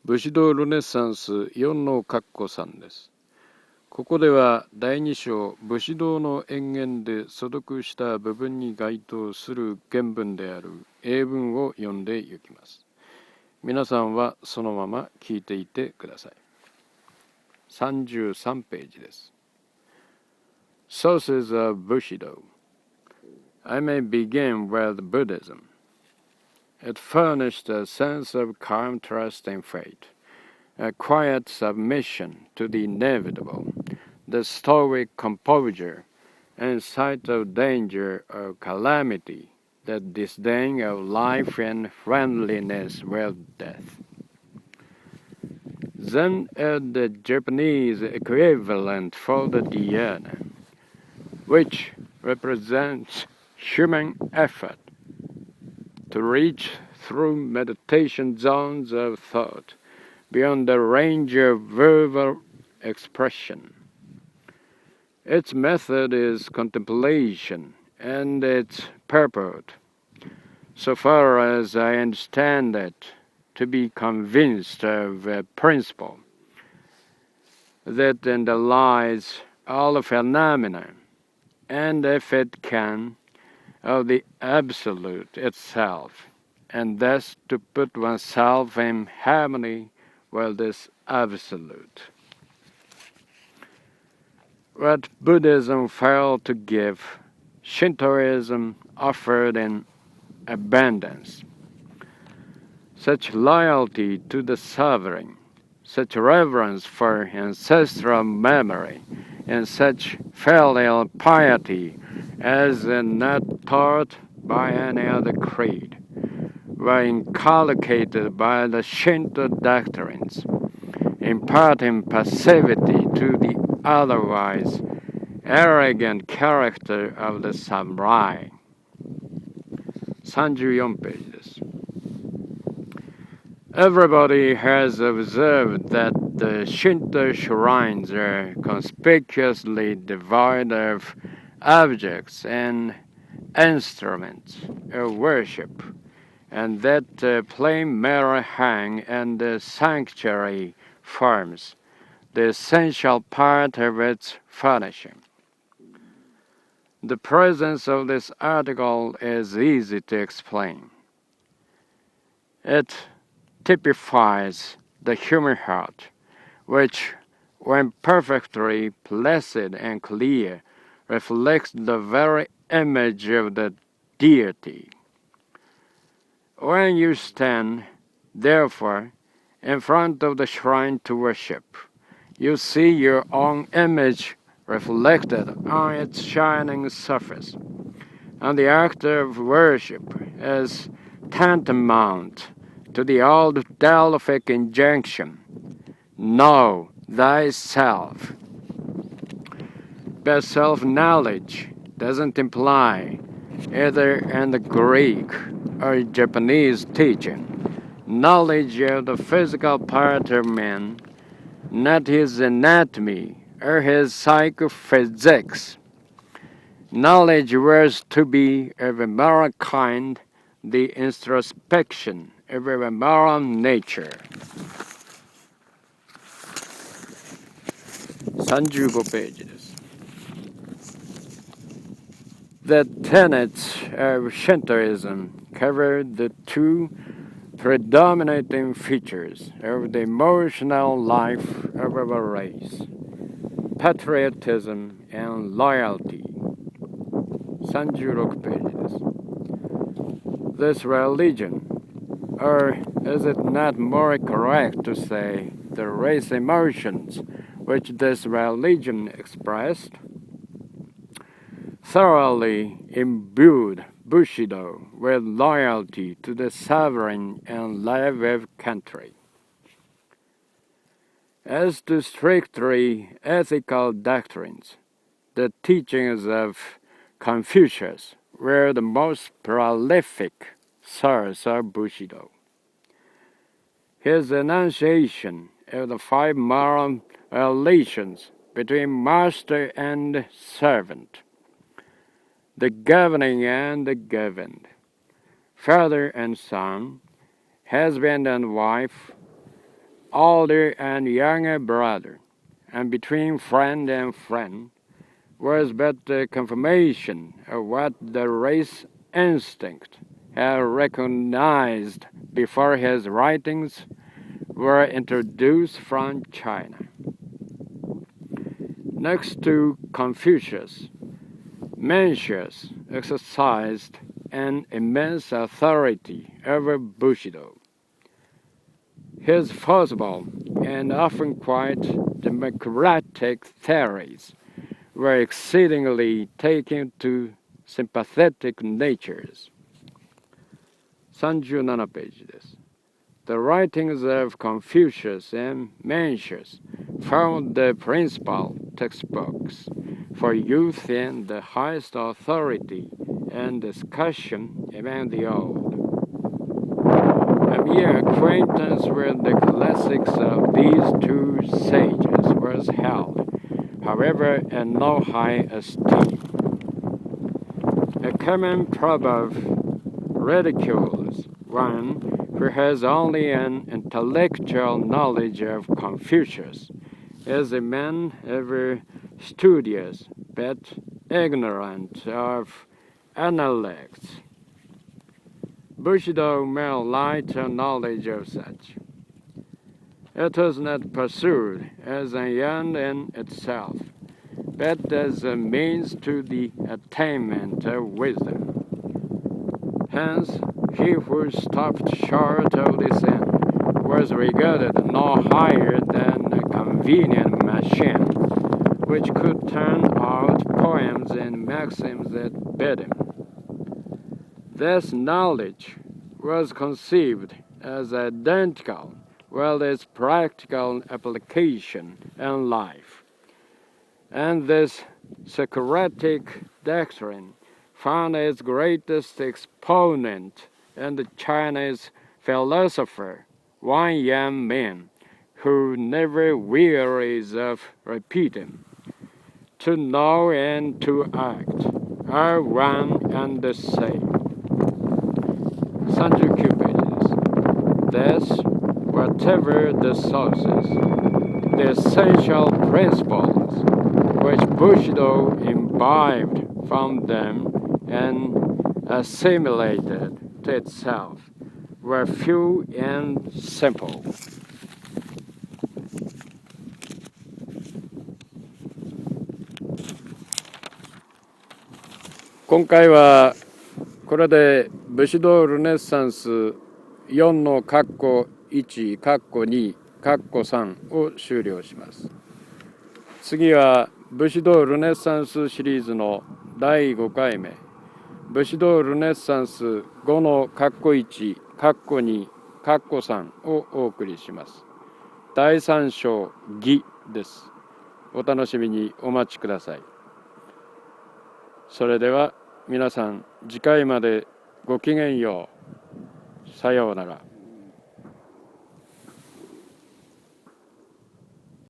武士道ルネサンス4の括弧3です。ここでは第2章武士道の淵源で所読した部分に該当する原文である英文を読んでいきます。皆さんはそのまま聞いていてください。33ページです。Sources of Bushido. I may begin with Buddhism. It furnished a sense of calm trust in fate, a quiet submission to the inevitable, the stoic composure in sight of danger or calamity, the disdain of life and friendliness with death. Then the Japanese equivalent for the dhyana, which represents human effort to reach through meditation zones of thought beyond the range of verbal expression. Its method is contemplation, and its purport, so far as I understand it, to be convinced of a principle that underlies all phenomena, and if it can, of the absolute itself, and thus to put oneself in harmony with this absolute. What Buddhism failed to give, Shintoism offered in abundance. Such loyalty to the sovereign, such reverence for ancestral memory, and such filial piety as not taught by any other creed, were inculcated by the Shinto doctrines, imparting passivity to the otherwise arrogant character of the samurai. 34ページです。Everybody has observed that the Shinto shrines are conspicuously devoid of objects and instruments of worship, and that plain mirror hang in the sanctuary forms the essential part of its furnishing. The presence of this article is easy to explain. It typifies the human heart, which, when perfectly placid and clear, reflects the very image of the deity. When you stand, therefore, in front of the shrine to worship, you see your own image reflected on its shining surface, and the act of worship is tantamount to the old Delphic injunction, know thyself. But self-knowledge doesn't imply, either in the Greek or Japanese teaching, knowledge of the physical part of man, not his anatomy or his psychophysics. Knowledge was to be of a moral kind, the introspection of a moral nature. 35ページです。The tenets of Shintoism cover the two predominating features of the emotional life of our race, patriotism and loyalty. 36ページです。This religion, or is it not more correct to say the race emotions which this religion expressed, thoroughly imbued Bushido with loyalty to the sovereign and love of country. As to strictly ethical doctrines, the teachings of Confucius were the most prolific source of Bushido. His enunciation of the 5 moral relations between master and servant, the governing and the governed, father and son, husband and wife, older and younger brother, and between friend and friend, was but the confirmation of what the race instinct had recognized before his writings were introduced from China. Next to Confucius, Mencius exercised an immense authority over Bushido. His forcible and often quite democratic theories were exceedingly taken to sympathetic natures. 37ページです。The writings of Confucius and Mencius formed the principal textbooks for youth and the highest authority and discussion among the old. A mere acquaintance with the classics of these two sages was held, however, in no high esteem. A common proverb ridicules one who has only an intellectual knowledge of Confucius as a man ever studious but ignorant of analects. Bushido made light of knowledge of such. It was not pursued as an end in itself, but as a means to the attainment of wisdom. Hence, he who stopped short of this end was regarded no higher than a convenient machine, which could turn out poems and maxims at bidding. This knowledge was conceived as identical with its practical application in life, and this Socratic doctrine found its greatest exponent in the Chinese philosopher Wang Yan, who never wearies of repeating, "To know and to act are one and the same." 39ページです。Thus, whatever the sources, the essential principles which Bushido imbibed from them and assimilated to itself were few and simple. 今回はこれで武士道ルネサンス4の括弧1、括弧2、括弧3を終了します。次は武士道ルネサンスシリーズの第5回目、武士道ルネサンス5の括弧1、括弧2、括弧3をお送りします。第3章義です。お楽しみにお待ちください。それでは皆さん次回までごきげんよう。さようなら。